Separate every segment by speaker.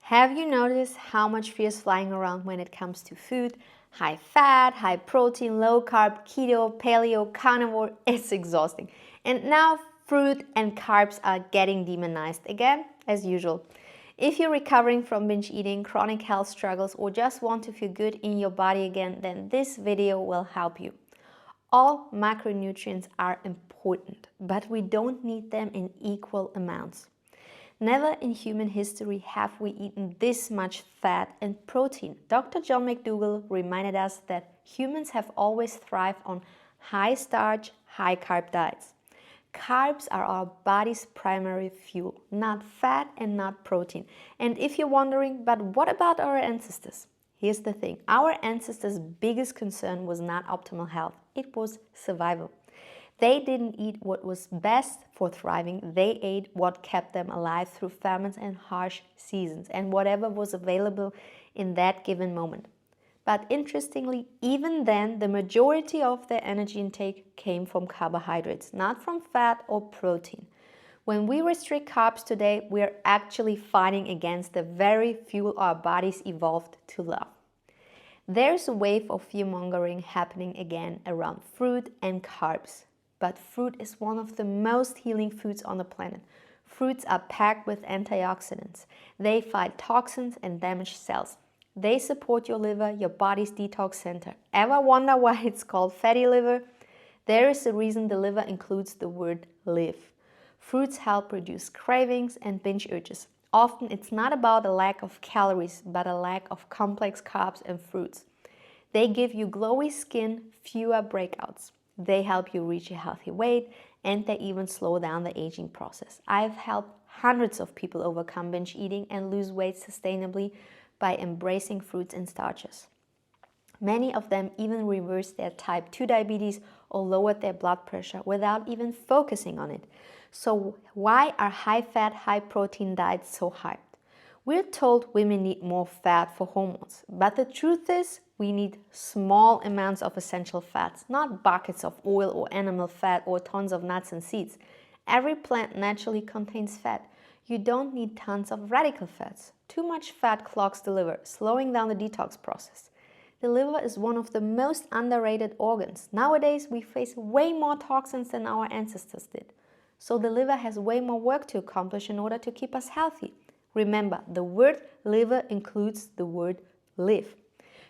Speaker 1: Have you noticed how much fear is flying around when it comes to food? High fat, high protein, low carb, keto, paleo, carnivore, it's exhausting. And now fruit and carbs are getting demonized again, as usual. If you're recovering from binge eating, chronic health struggles, or just want to feel good in your body again, then this video will help you. All macronutrients are important, but we don't need them in equal amounts. Never in human history have we eaten this much fat and protein. Dr. John McDougall reminded us that humans have always thrived on high starch, high carb diets. Carbs are our body's primary fuel, not fat and not protein. And if you're wondering, but what about our ancestors? Here's the thing, our ancestors' biggest concern was not optimal health, it was survival. They didn't eat what was best for thriving, they ate what kept them alive through famines and harsh seasons, and whatever was available in that given moment. But interestingly, even then, the majority of their energy intake came from carbohydrates, not from fat or protein. When we restrict carbs today, we're actually fighting against the very fuel our bodies evolved to love. There's a wave of fear-mongering happening again around fruit and carbs. But fruit is one of the most healing foods on the planet. Fruits are packed with antioxidants. They fight toxins and damaged cells. They support your liver, your body's detox center. Ever wonder why it's called fatty liver? There is a reason the liver includes the word live. Fruits help reduce cravings and binge urges. Often it's not about a lack of calories, but a lack of complex carbs and fruits. They give you glowy skin, fewer breakouts. They help you reach a healthy weight, and they even slow down the aging process. I've helped hundreds of people overcome binge eating and lose weight sustainably by embracing fruits and starches. Many of them even reversed their type 2 diabetes or lowered their blood pressure without even focusing on it. So why are high-fat, high-protein diets so hyped? We're told women need more fat for hormones, but the truth is we need small amounts of essential fats, not buckets of oil or animal fat or tons of nuts and seeds. Every plant naturally contains fat. You don't need tons of radical fats. Too much fat clogs the liver, slowing down the detox process. The liver is one of the most underrated organs. Nowadays, we face way more toxins than our ancestors did. So the liver has way more work to accomplish in order to keep us healthy. Remember, the word liver includes the word live.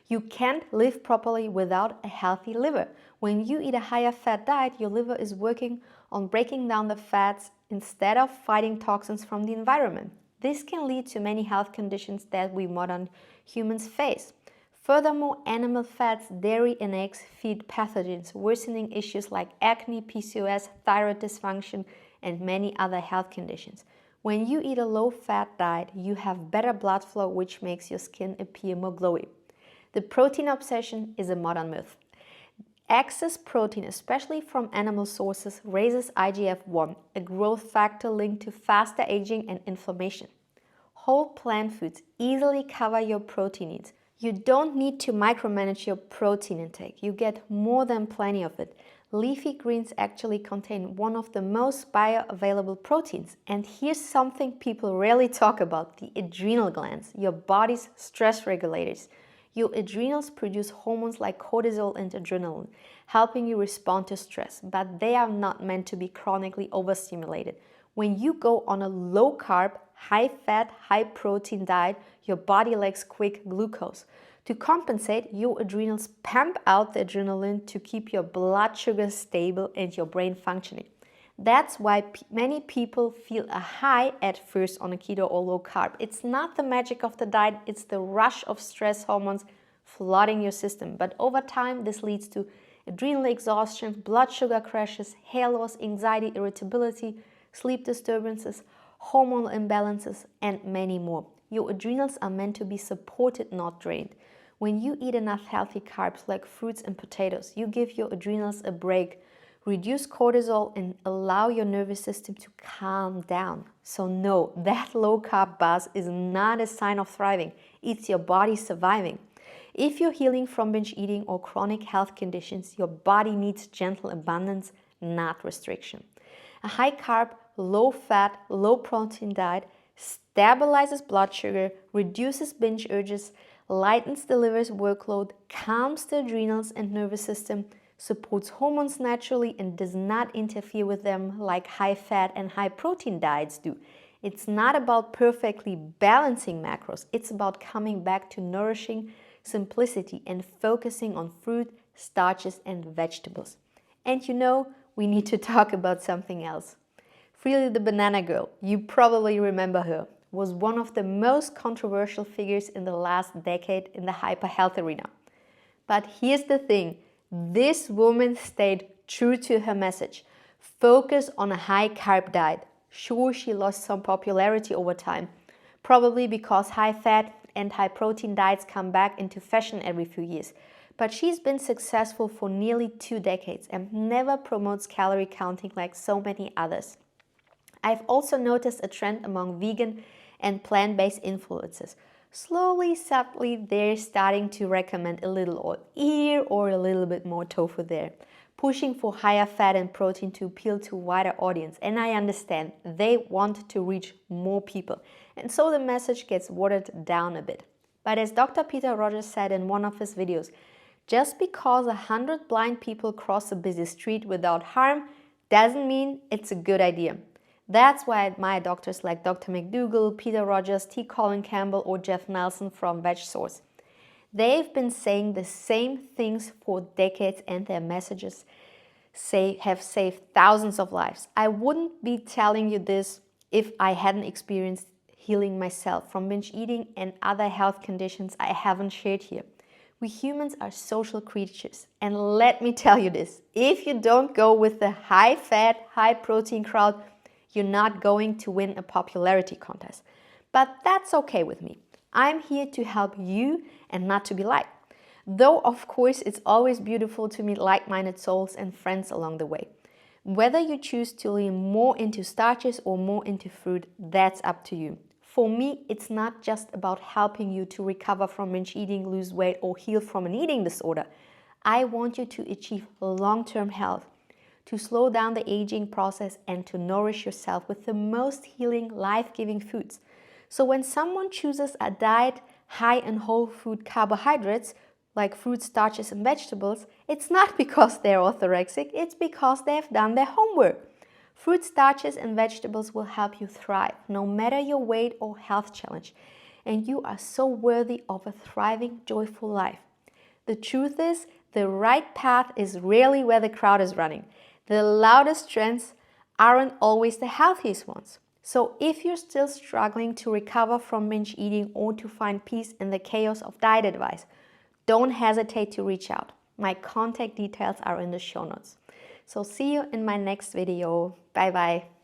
Speaker 1: You can't live properly without a healthy liver. When you eat a higher fat diet, your liver is working on breaking down the fats instead of fighting toxins from the environment. This can lead to many health conditions that we modern humans face. Furthermore, animal fats, dairy and eggs feed pathogens, worsening issues like acne, PCOS, thyroid dysfunction, and many other health conditions. When you eat a low-fat diet, you have better blood flow, which makes your skin appear more glowy. The protein obsession is a modern myth. Excess protein, especially from animal sources, raises IGF-1, a growth factor linked to faster aging and inflammation. Whole plant foods easily cover your protein needs. You don't need to micromanage your protein intake. You get more than plenty of it. Leafy greens actually contain one of the most bioavailable proteins. And here's something people rarely talk about, the adrenal glands, your body's stress regulators. Your adrenals produce hormones like cortisol and adrenaline, helping you respond to stress, but they are not meant to be chronically overstimulated. When you go on a low-carb, high-fat, high-protein diet, your body lacks quick glucose. To compensate, your adrenals pump out the adrenaline to keep your blood sugar stable and your brain functioning. That's why many people feel a high at first on a keto or low carb. It's not the magic of the diet, it's the rush of stress hormones flooding your system. But over time, this leads to adrenal exhaustion, blood sugar crashes, hair loss, anxiety, irritability, sleep disturbances, hormonal imbalances, and many more. Your adrenals are meant to be supported, not drained. When you eat enough healthy carbs like fruits and potatoes, you give your adrenals a break, reduce cortisol, and allow your nervous system to calm down. So no, that low-carb buzz is not a sign of thriving. It's your body surviving. If you're healing from binge eating or chronic health conditions, your body needs gentle abundance, not restriction. A high-carb, low-fat, low-protein diet stabilizes blood sugar, reduces binge urges, lightens the liver's workload, calms the adrenals and nervous system, supports hormones naturally, and does not interfere with them like high-fat and high-protein diets do. It's not about perfectly balancing macros. It's about coming back to nourishing simplicity and focusing on fruit, starches, and vegetables. And you know, we need to talk about something else. Freelee the banana girl, you probably remember her, was one of the most controversial figures in the last decade in the hyper-health arena. But here's the thing, this woman stayed true to her message. Focus on a high-carb diet. Sure, she lost some popularity over time, probably because high-fat and high-protein diets come back into fashion every few years. But she's been successful for nearly 2 decades and never promotes calorie counting like so many others. I've also noticed a trend among vegan and plant-based influencers. Slowly, subtly, they're starting to recommend a little oil here or a little bit more tofu there, pushing for higher fat and protein to appeal to a wider audience. And I understand, they want to reach more people. And so the message gets watered down a bit. But as Dr. Peter Rogers said in one of his videos, just because 100 blind people cross a busy street without harm doesn't mean it's a good idea. That's why I admire doctors like Dr. McDougall, Peter Rogers, T. Colin Campbell, or Jeff Nelson from VegSource. They've been saying the same things for decades and their messages have saved thousands of lives. I wouldn't be telling you this if I hadn't experienced healing myself from binge eating and other health conditions I haven't shared here. We humans are social creatures, and let me tell you this, if you don't go with the high-fat, high-protein crowd, you're not going to win a popularity contest. But that's okay with me. I'm here to help you and not to be liked. Though, of course, it's always beautiful to meet like-minded souls and friends along the way. Whether you choose to lean more into starches or more into fruit, that's up to you. For me, it's not just about helping you to recover from binge eating, lose weight, or heal from an eating disorder. I want you to achieve long-term health, to slow down the aging process, and to nourish yourself with the most healing, life-giving foods. So when someone chooses a diet high in whole food carbohydrates, like fruit, starches, and vegetables, it's not because they're orthorexic, it's because they've done their homework. Fruit, starches, and vegetables will help you thrive, no matter your weight or health challenge. And you are so worthy of a thriving, joyful life. The truth is, the right path is rarely where the crowd is running. The loudest trends aren't always the healthiest ones. So if you're still struggling to recover from binge eating or to find peace in the chaos of diet advice, don't hesitate to reach out. My contact details are in the show notes. So see you in my next video. Bye bye.